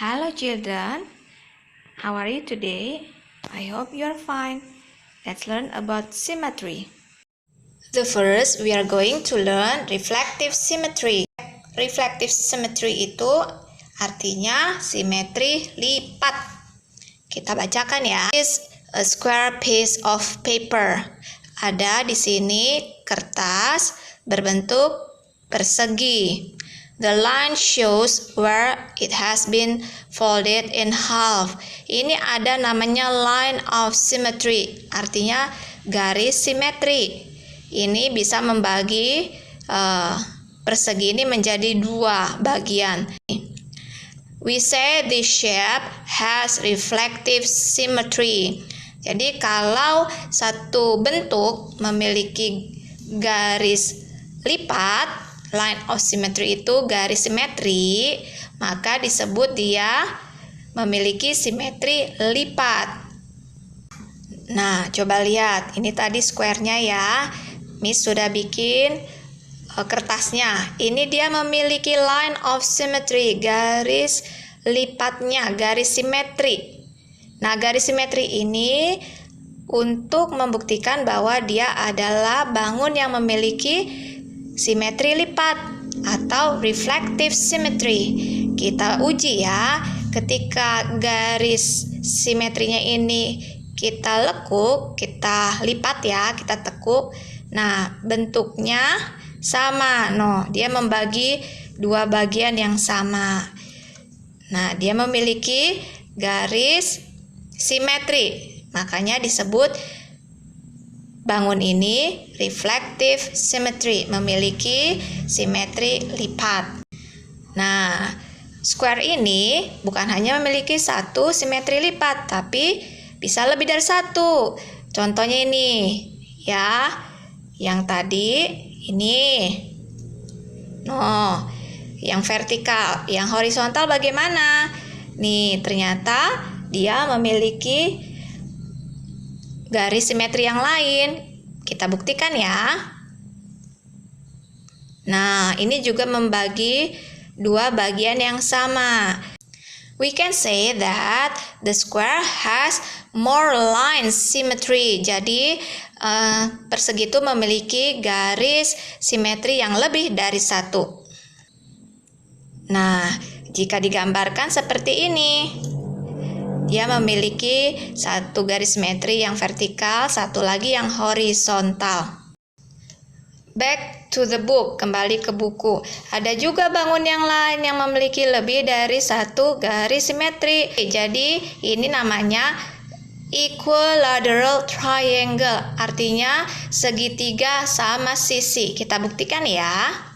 Hello children, how are you today? I hope you are fine. Let's learn about symmetry. The first, we are going to learn reflective symmetry. Reflective symmetry itu artinya simetri lipat. Kita bacakan ya. This is a square piece of paper. Ada di sini kertas berbentuk persegi. The line shows where it has been folded in half. Ini ada namanya line of symmetry, artinya garis simetri. Ini bisa membagi persegi ini menjadi dua bagian. We say this shape has reflective symmetry. Jadi kalau satu bentuk memiliki garis lipat, line of symmetry itu garis simetri, maka disebut dia memiliki simetri lipat. Nah, coba lihat. Ini tadi square-nya ya. Miss sudah bikin kertasnya. Ini dia memiliki line of symmetry, garis lipatnya, garis simetri. Nah, garis simetri ini untuk membuktikan bahwa dia adalah bangun yang memiliki simetri lipat atau reflective symmetry. Kita uji ya, ketika garis simetrinya ini kita lekuk, kita lipat ya, kita tekuk. Nah, bentuknya sama. Dia membagi dua bagian yang sama. Nah, dia memiliki garis simetri. Makanya disebut bangun ini reflective symmetry, memiliki simetri lipat. Nah, square ini bukan hanya memiliki satu simetri lipat, tapi bisa lebih dari satu. Contohnya ini, ya. Yang tadi ini. Yang vertikal, yang horizontal bagaimana? Nih, ternyata dia memiliki garis simetri yang lain. Kita buktikan ya. Nah, ini juga membagi dua bagian yang sama. We can say that the square has more line symmetry. Jadi, persegi itu memiliki garis simetri yang lebih dari satu. Nah, jika digambarkan seperti ini, dia memiliki satu garis simetri yang vertikal, satu lagi yang horizontal. Back to the book, kembali ke buku. Ada juga bangun yang lain yang memiliki lebih dari satu garis simetri. Jadi ini namanya equilateral triangle, artinya segitiga sama sisi. Kita buktikan ya.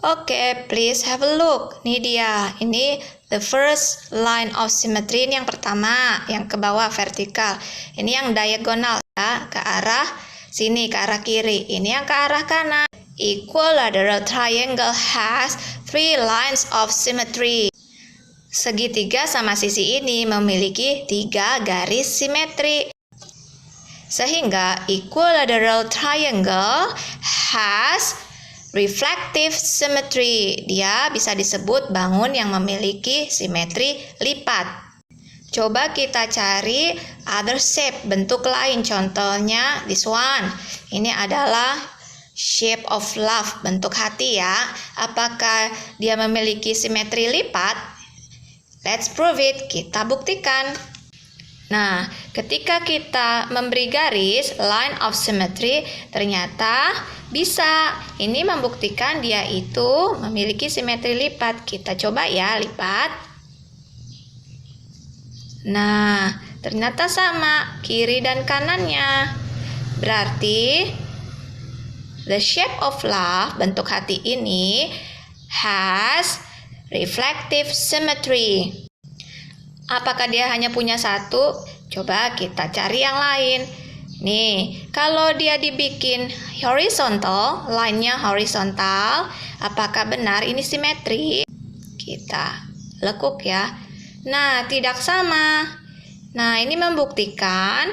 Oke, please have a look. Ini dia. Ini the first line of symmetry. Ini yang pertama, yang ke bawah vertikal. Ini yang diagonal ya, ke arah sini, ke arah kiri. Ini yang ke arah kanan. Equilateral triangle has three lines of symmetry. Segitiga sama sisi ini memiliki tiga garis simetri. Sehingga equilateral triangle has reflective symmetry. Dia bisa disebut bangun yang memiliki simetri lipat. Coba kita cari other shape, bentuk lain. Contohnya this one. Ini adalah shape of love, bentuk hati ya. Apakah dia memiliki simetri lipat? Let's prove it. Kita buktikan. Nah, ketika kita memberi garis line of symmetry, ternyata bisa. Ini membuktikan dia itu memiliki simetri lipat. Kita coba ya lipat. Nah, ternyata sama kiri dan kanannya. Berarti the shape of love, bentuk hati ini has reflective symmetry. Apakah dia hanya punya satu? Coba kita cari yang lain. Nih, kalau dia dibikin horizontal, line-nya horizontal, apakah benar ini simetri? Kita lekuk ya. Nah, tidak sama. Nah, ini membuktikan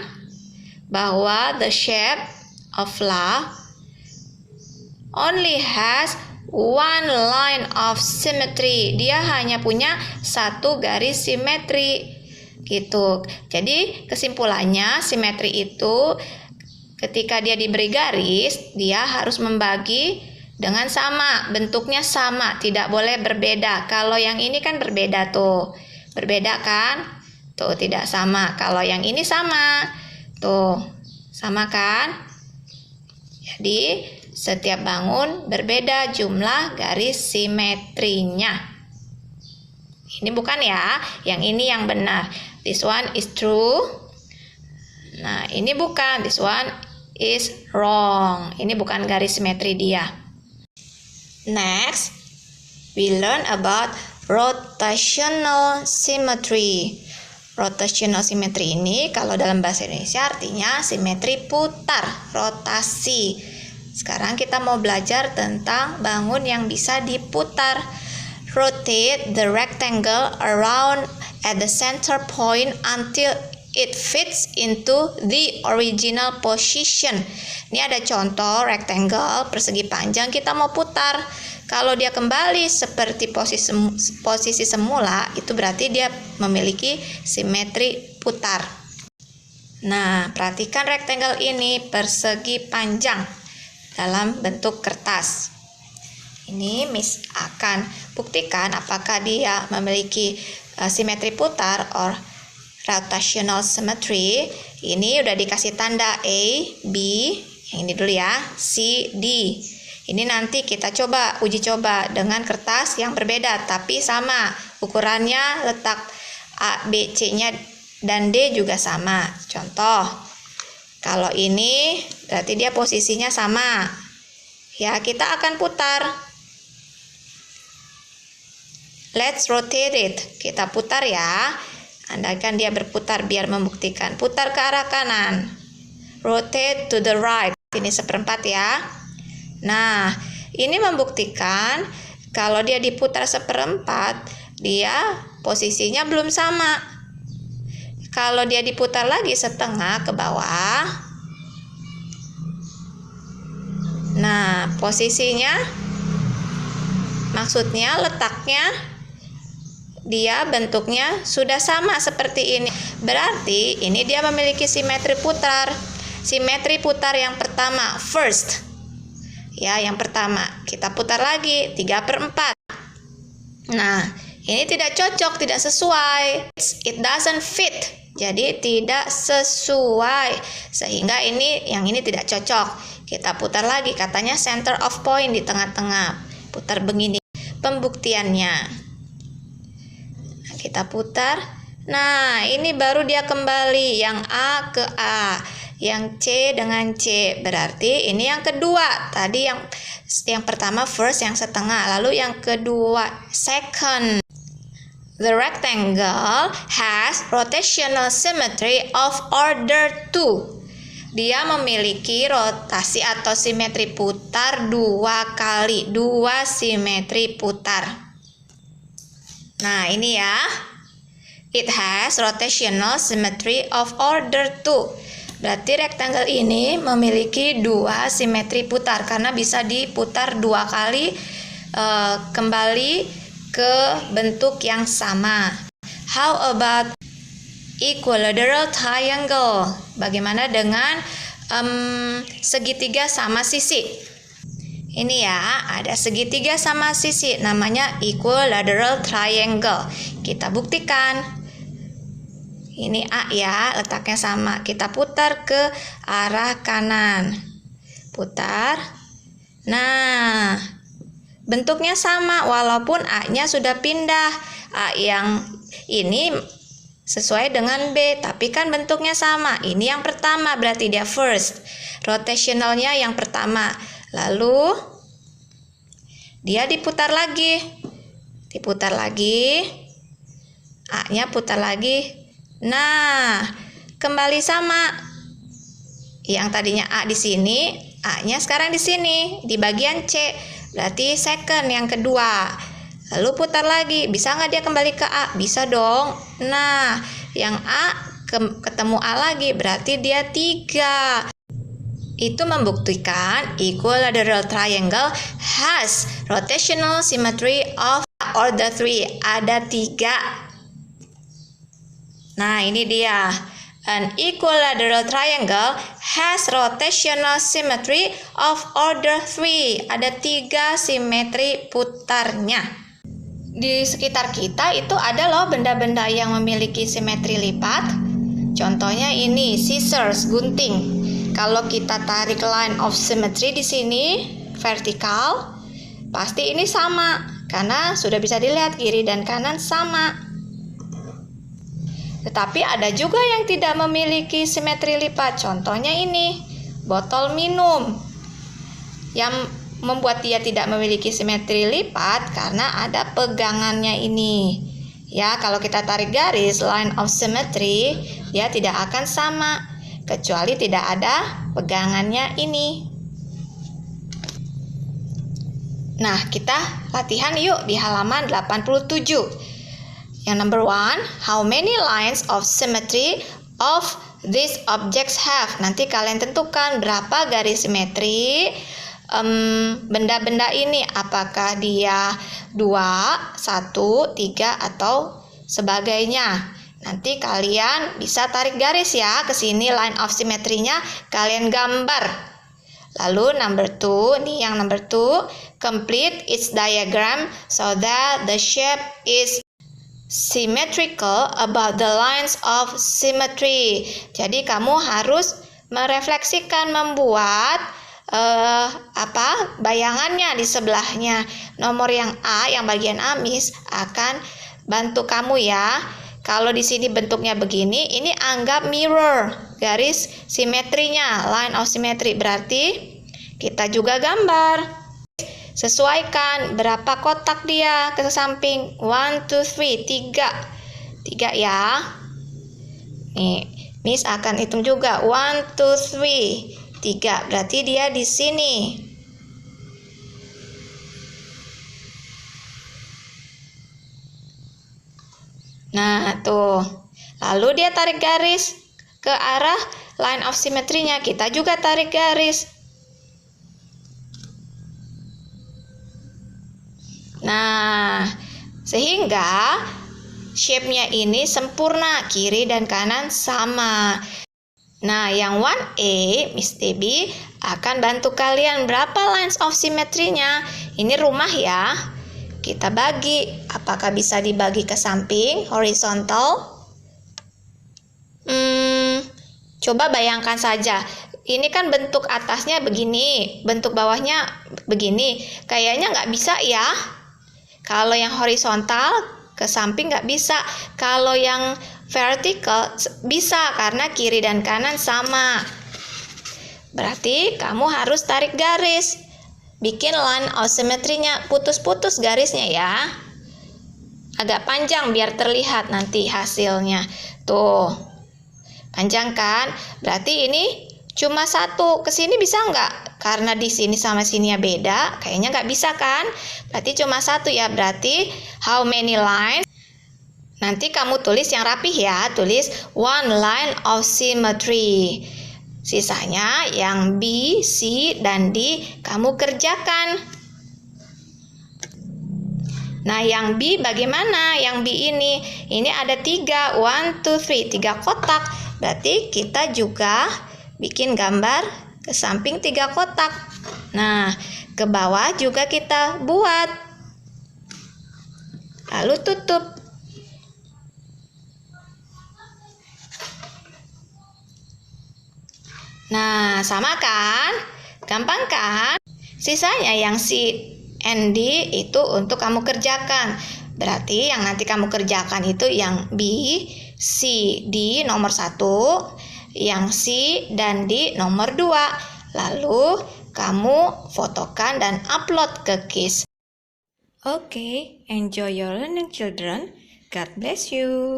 bahwa the shape of love only has one line of symmetry. Dia hanya punya satu garis simetri gitu. Jadi kesimpulannya simetri itu ketika dia diberi garis, dia harus membagi dengan sama, bentuknya sama, tidak boleh berbeda. Kalau yang ini kan berbeda tuh. Berbeda kan? Tuh tidak sama. Kalau yang ini sama. Tuh, sama kan? Jadi setiap bangun berbeda jumlah garis simetrinya. Ini bukan ya, yang ini yang benar. This one is true. Nah, ini bukan, this one is wrong. Ini bukan garis simetri dia. Next, we learn about rotational symmetry. Rotational symmetry ini kalau dalam bahasa Indonesia artinya simetri putar, rotasi. Sekarang kita mau belajar tentang bangun yang bisa diputar. Rotate the rectangle around at the center point until it fits into the original position. Ini ada contoh rectangle persegi panjang, kita mau putar. Kalau dia kembali seperti posisi semula, itu berarti dia memiliki simetri putar. Nah, perhatikan rectangle ini persegi panjang dalam bentuk kertas. Ini Miss akan buktikan apakah dia memiliki simetri putar or rotational symmetry. Ini udah dikasih tanda A, B, yang ini dulu ya, C, D. Ini nanti kita uji coba dengan kertas yang berbeda tapi sama. Ukurannya, letak A, B, C-nya dan D juga sama. Contoh, kalau ini berarti dia posisinya sama. Ya, kita akan putar. Let's rotate it. Kita putar ya. Andaikan dia berputar biar membuktikan. Putar ke arah kanan. Rotate to the right. Ini seperempat ya. Nah, ini membuktikan kalau dia diputar seperempat, dia posisinya belum sama. Kalau dia diputar lagi setengah ke bawah, nah posisinya, maksudnya letaknya, dia bentuknya sudah sama seperti ini. Berarti ini dia memiliki simetri putar. Simetri putar yang pertama, first. Ya, yang pertama, kita putar lagi 3/4. Nah, ini tidak cocok, tidak sesuai. It doesn't fit. Jadi tidak sesuai. Sehingga yang ini tidak cocok. Kita putar lagi, katanya center of point di tengah-tengah. Putar begini. Pembuktiannya. Nah, kita putar. Nah, ini baru dia kembali yang A ke A. Yang C dengan C, berarti ini yang kedua. Tadi yang pertama first, yang setengah, lalu yang kedua second. The rectangle has rotational symmetry of order 2. Dia memiliki rotasi atau simetri putar 2 kali, 2 simetri putar. Nah, ini ya. It has rotational symmetry of order 2. Berarti rectangle ini memiliki 2 simetri putar karena bisa diputar 2 kali kembali ke bentuk yang sama. How about equilateral triangle? Bagaimana dengan segitiga sama sisi? Ini ya, ada segitiga sama sisi, namanya equilateral triangle. Kita buktikan. Ini A ya, letaknya sama. Kita putar ke arah kanan. Putar. Nah, bentuknya sama walaupun A-nya sudah pindah. A yang ini sesuai dengan B, tapi kan bentuknya sama. Ini yang pertama, berarti dia first. Rotationalnya yang pertama. Lalu dia diputar lagi. Diputar lagi. A-nya putar lagi. Nah, kembali sama. Yang tadinya A di sini, A-nya sekarang di sini, di bagian C. Berarti second, yang kedua. Lalu putar lagi. Bisa nggak dia kembali ke A? Bisa dong. Nah, yang A ketemu A lagi, berarti dia 3. itu membuktikan equilateral triangle has rotational symmetry of order 3. Ada 3. Nah, ini dia. An equilateral triangle has rotational symmetry of order 3. Ada 3 simetri putarnya. Di sekitar kita itu ada loh benda-benda yang memiliki simetri lipat. Contohnya ini, scissors, gunting. Kalau kita tarik line of symmetry di sini, vertikal, pasti ini sama. Karena sudah bisa dilihat kiri dan kanan sama. Tetapi ada juga yang tidak memiliki simetri lipat. Contohnya ini, botol minum. Yang membuat dia tidak memiliki simetri lipat karena ada pegangannya ini. Ya, kalau kita tarik garis line of symmetry, dia tidak akan sama kecuali tidak ada pegangannya ini. Nah, kita latihan yuk di halaman 87. Yang number 1, how many lines of symmetry of these objects have? Nanti kalian tentukan berapa garis simetri benda-benda ini. Apakah dia 2, 1, 3, atau sebagainya. Nanti kalian bisa tarik garis ya ke sini line of symmetry-nya kalian gambar. Lalu number 2, nih yang number 2, complete its diagram so that the shape is symmetrical about the lines of symmetry. Jadi kamu harus merefleksikan, membuat bayangannya di sebelahnya. Nomor yang A, yang bagian A, Miss akan bantu kamu ya. Kalau di sini bentuknya begini, ini anggap mirror, garis simetrinya, line of symmetry. Berarti kita juga gambar. Sesuaikan berapa kotak dia ke samping. 1, 2, 3. 3 ya. Nih, Miss akan hitung juga. 1, 2, 3. 3. Berarti dia di sini. Nah, tuh. Lalu dia tarik garis ke arah line of symmetry-nya. Kita juga tarik garis. Nah, sehingga shape-nya ini sempurna, kiri dan kanan sama. Nah, yang 1A, Miss Debbie akan bantu kalian berapa lines of symmetry-nya. Ini rumah ya. Kita bagi. Apakah bisa dibagi ke samping, horizontal? Coba bayangkan saja. Ini kan bentuk atasnya begini, bentuk bawahnya begini. Kayaknya nggak bisa ya. Kalau yang horizontal ke samping nggak bisa. Kalau yang vertikal bisa karena kiri dan kanan sama. Berarti kamu harus tarik garis. Bikin line of symmetry-nya, putus-putus garisnya ya. Agak panjang biar terlihat nanti hasilnya. Tuh. Panjang kan? Berarti ini cuma 1. Kesini bisa nggak? Karena di sini sama sininya beda, kayaknya nggak bisa kan? Berarti cuma 1 ya. Berarti how many lines? Nanti kamu tulis yang rapih ya. Tulis 1 line of symmetry. Sisanya yang B, C, dan D kamu kerjakan. Nah, yang B bagaimana? Yang B ini ada 3. 1, 2, 3. 3 kotak. Berarti kita juga bikin gambar ke samping 3 kotak. Nah, ke bawah juga kita buat. Lalu tutup. Nah, sama kan? Gampang kan? Sisanya yang C and D itu untuk kamu kerjakan. Berarti yang nanti kamu kerjakan itu yang B, C, D nomor 1, yang C dan D nomor 2. Lalu kamu fotokan dan upload ke KISS. Okay, enjoy your learning children. God bless you.